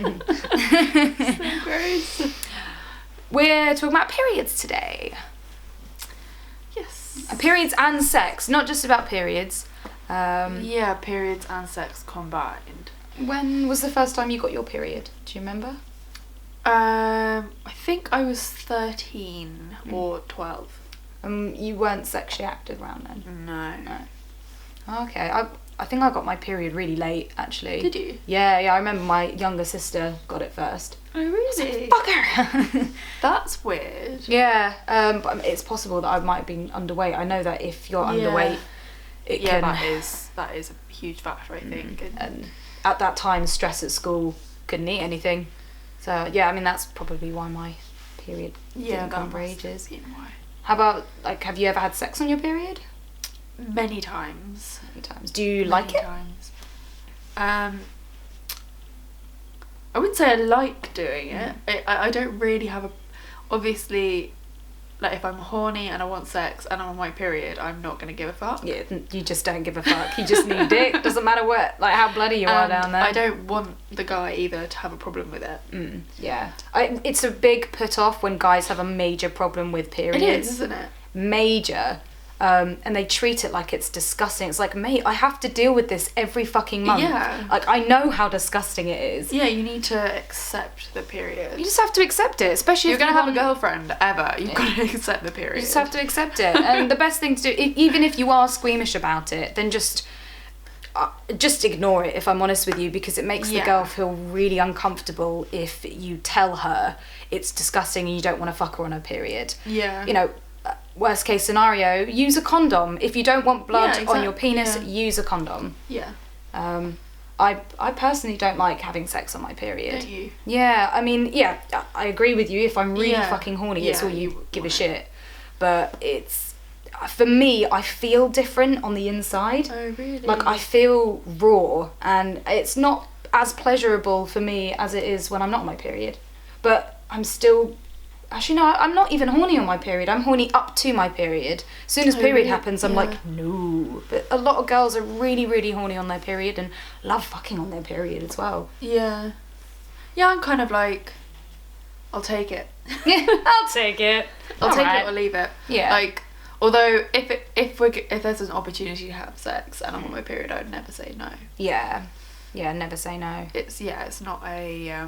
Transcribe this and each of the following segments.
So gross. We're talking about periods today. Yes. Periods and sex, not just about periods. Yeah, periods and sex combined. When was the first time you got your period? Do you remember? I think I was 13 or 12. You weren't sexually active around then? No. Oh, okay. I think I got my period really late, actually. Did you? Yeah, I remember my younger sister got it first. Oh, really? Fuck her! That's weird. Yeah, but it's possible that I might have been underweight. I know that if you're underweight, it can... that is a huge factor, I think. And at that time, stress at school, couldn't eat anything. So, yeah, I mean, that's probably why my period didn't come for ages. Why. How about, like, have you ever had sex on your period? Many times. Many times. Do you like it? Times. I wouldn't say I like doing it. I don't really have a... Obviously, like, if I'm horny and I want sex and I'm on my period, I'm not going to give a fuck. Yeah, you just don't give a fuck. You just need dick. Doesn't matter what, like, how bloody you are down there. I don't want the guy either to have a problem with it. Yeah. It's a big put off when guys have a major problem with periods. It is, isn't it? Major. And they treat it like it's disgusting. It's like, mate, I have to deal with this every fucking month. Yeah. Like, I know how disgusting it is. Yeah, you need to accept the period. You just have to accept it, especially if you're going to have a girlfriend ever. You've got to accept the period. You just have to accept it. And the best thing to do, even if you are squeamish about it, then just ignore it, if I'm honest with you, because it makes the girl feel really uncomfortable if you tell her it's disgusting and you don't want to fuck her on her period. Yeah. You know, worst case scenario, use a condom. If you don't want blood on your penis, use a condom. Yeah. I personally don't like having sex on my period. Don't you? Yeah, I mean, yeah, I agree with you. If I'm really fucking horny, it's all you give a shit. But it's, for me, I feel different on the inside. Oh, really? Like, I feel raw, and it's not as pleasurable for me as it is when I'm not on my period. But I'm still... Actually, no, I'm not even horny on my period. I'm horny up to my period. As soon as period happens, I'm like, no. But a lot of girls are really, really horny on their period and love fucking on their period as well. Yeah. Yeah, I'm kind of like, I'll take it. Yeah, I'll take it. I'll take it or leave it. Yeah. Like, although if there's an opportunity to have sex and I'm on my period, I'd never say no. Yeah. Yeah, never say no. It's not a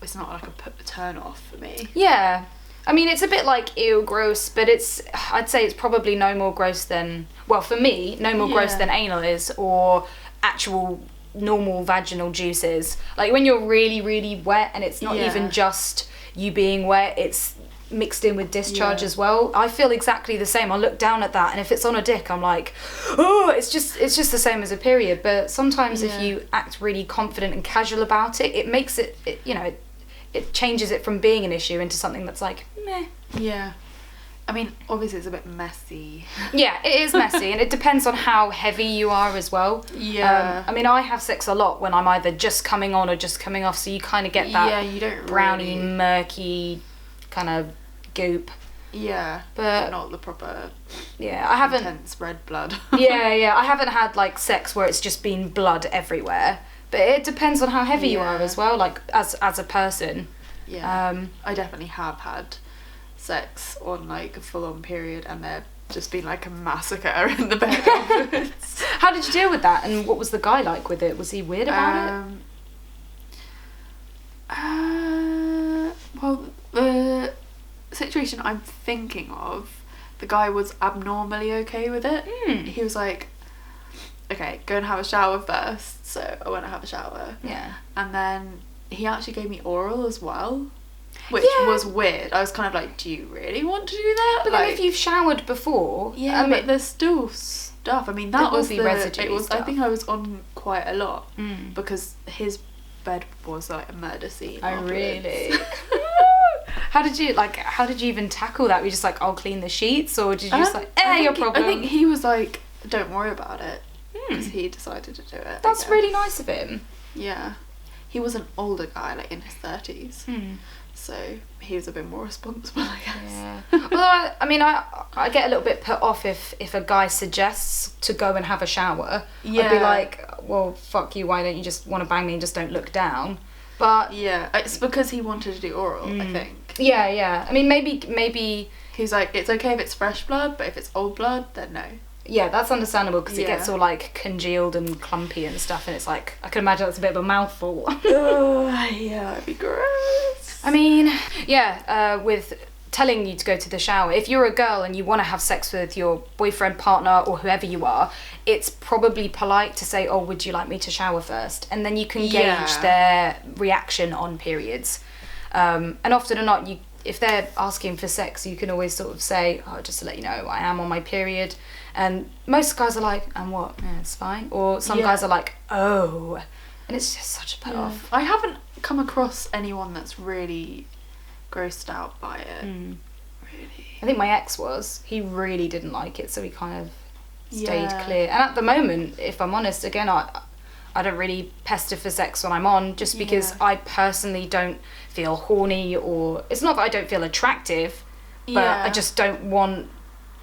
it's not like a turn off for me. Yeah. I mean, it's a bit like, ew, gross, but I'd say it's probably no more gross than, well, for me, no more gross than anal is, or actual normal vaginal juices. Like, when you're really, really wet, and it's not even just you being wet, it's mixed in with discharge as well. I feel exactly the same. I look down at that, and if it's on a dick, I'm like, oh, it's just the same as a period. But sometimes if you act really confident and casual about it, it makes it it changes it from being an issue into something that's like, meh. Yeah. I mean, obviously it's a bit messy. Yeah, it is messy, and it depends on how heavy you are as well. Yeah. I mean, I have sex a lot when I'm either just coming on or just coming off, so you kind of get that you don't browny, murky kind of goop. Yeah, but not the proper. Yeah, I haven't. Intense red blood. yeah, I haven't had like sex where it's just been blood everywhere. But it depends on how heavy you are as well, like as a person. Yeah. I definitely have had sex on like a full-on period, and there just been like a massacre in the bed afterwards. How did you deal with that, and what was the guy like with it? Was he weird about it? Well, the situation I'm thinking of, the guy was abnormally okay with it. He was like, okay, go and have a shower first. So I went to have a shower. Yeah. And then he actually gave me oral as well, which was weird. I was kind of like, do you really want to do that? But like, then if you've showered before... Yeah, but there's still stuff. I mean, that was the residue stuff. I think I was on quite a lot because his bed was like a murder scene. Oh, really? How did you even tackle that? Were you just like, I'll clean the sheets? Or did you just like, your problem? I think he was like, don't worry about it. Because he decided to do it. That's really nice of him. Yeah. He was an older guy, like in his 30s. So he was a bit more responsible, I guess. Yeah. Although, I get a little bit put off if a guy suggests to go and have a shower. I'd be like, well, fuck you, why don't you just want to bang me and just don't look down? But yeah, it's because he wanted to do oral, I think. Yeah. I mean, maybe he's like, it's okay if it's fresh blood, but if it's old blood, then no. Yeah, that's understandable because it gets all like congealed and clumpy and stuff, and it's like, I can imagine that's a bit of a mouthful. Yeah, it'd be gross. I mean, with telling you to go to the shower, if you're a girl and you want to have sex with your boyfriend, partner, or whoever you are, it's probably polite to say, oh, would you like me to shower first? And then you can gauge their reaction on periods. And often or not, if they're asking for sex, you can always sort of say, oh, just to let you know, I am on my period. And most guys are like, and what? Yeah, it's fine. Or some guys are like, oh. And it's just such a put off. I haven't come across anyone that's really grossed out by it. Really. I think my ex was. He really didn't like it, so he kind of stayed clear. And at the moment, if I'm honest, again, I don't really pester for sex when I'm on, just because I personally don't feel horny, or it's not that I don't feel attractive, but I just don't want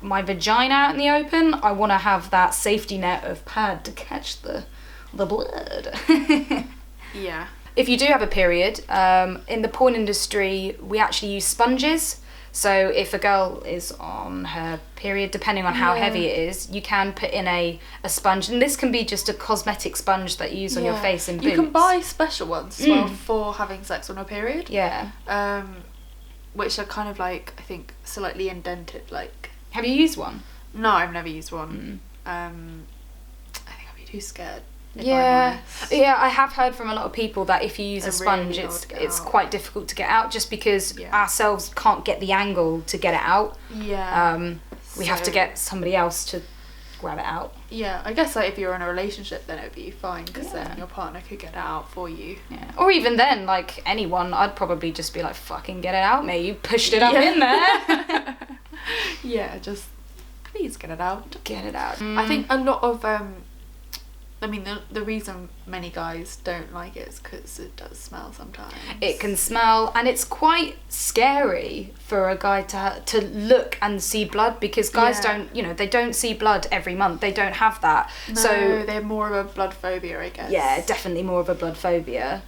my vagina out in the open. I want to have that safety net of pad to catch the blood. Yeah. If you do have a period, in the porn industry, we actually use sponges. So if a girl is on her period, depending on how heavy it is, you can put in a sponge. And this can be just a cosmetic sponge that you use on your face and boobs. You can buy special ones as well for having sex on a period. Yeah. Which are kind of like, I think, slightly indented. Like. Have you used one? No, I've never used one. I think I'd be too scared. Yeah, I have heard from a lot of people that if you use a sponge, it's quite difficult to get out, just because ourselves can't get the angle to get it out. Yeah. We have to get somebody else to grab it out. Yeah, I guess like if you're in a relationship, then it would be fine, because then your partner could get it out for you. Yeah. Or even then, like anyone, I'd probably just be like, fucking get it out, mate. You pushed it up in there. Yeah, just please get it out. Get it out. I think a lot of I mean, the reason many guys don't like it is because it does smell sometimes. It can smell, and it's quite scary for a guy to look and see blood, because guys don't, they don't see blood every month. They don't have that. No, so they're more of a blood phobia, I guess. Yeah, definitely more of a blood phobia.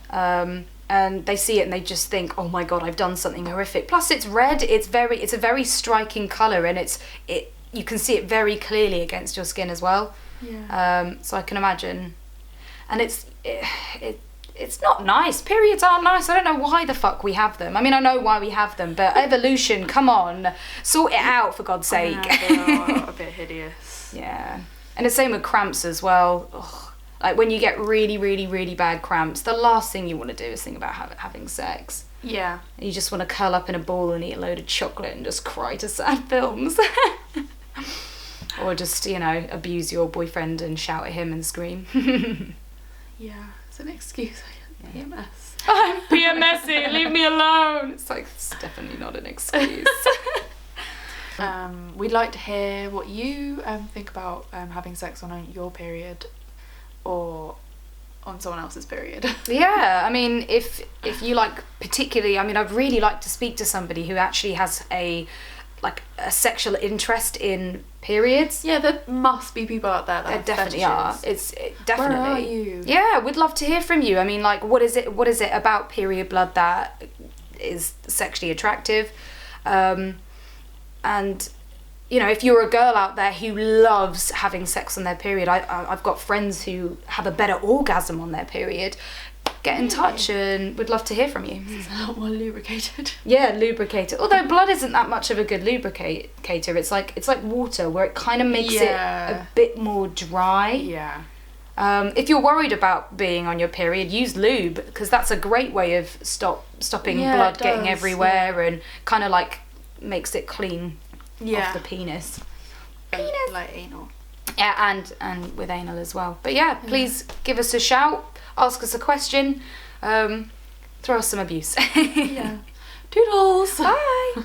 And they see it and they just think, oh my God, I've done something horrific. Plus it's red, it's a very striking colour, and you can see it very clearly against your skin as well. Yeah. So I can imagine, and it's not nice. Periods aren't nice. I don't know why the fuck we have them. I mean, I know why we have them, but evolution, come on, sort it out for God's sake. They are a bit hideous. Yeah, and the same with cramps as well. Ugh. Like when you get really, really, really bad cramps, the last thing you want to do is think about having sex. Yeah. You just want to curl up in a ball and eat a load of chocolate and just cry to sad films. Or just, abuse your boyfriend and shout at him and scream. Yeah, it's an excuse. PMS. I'm PMSing, leave me alone. It's like, it's definitely not an excuse. We'd like to hear what you think about having sex on your period or on someone else's period. Yeah, I mean, if you like particularly, I mean, I'd really like to speak to somebody who actually has a sexual interest in periods. Yeah, there must be people out there that there definitely are. Definitely. Where are you? Yeah, we'd love to hear from you. I mean, like, what is it about period blood that is sexually attractive? And if you're a girl out there who loves having sex on their period, I've got friends who have a better orgasm on their period. Get in touch, and we'd love to hear from you. It's a lot more lubricated. Yeah, lubricated. Although blood isn't that much of a good lubricator. It's like water, where it kind of makes it a bit more dry. Yeah. If you're worried about being on your period, use lube, because that's a great way of stopping blood getting everywhere, and kind of like makes it clean off the penis. Like anal. Yeah, and with anal as well. But yeah, please give us a shout. Ask us a question, throw us some abuse. Yeah. Toodles! Bye!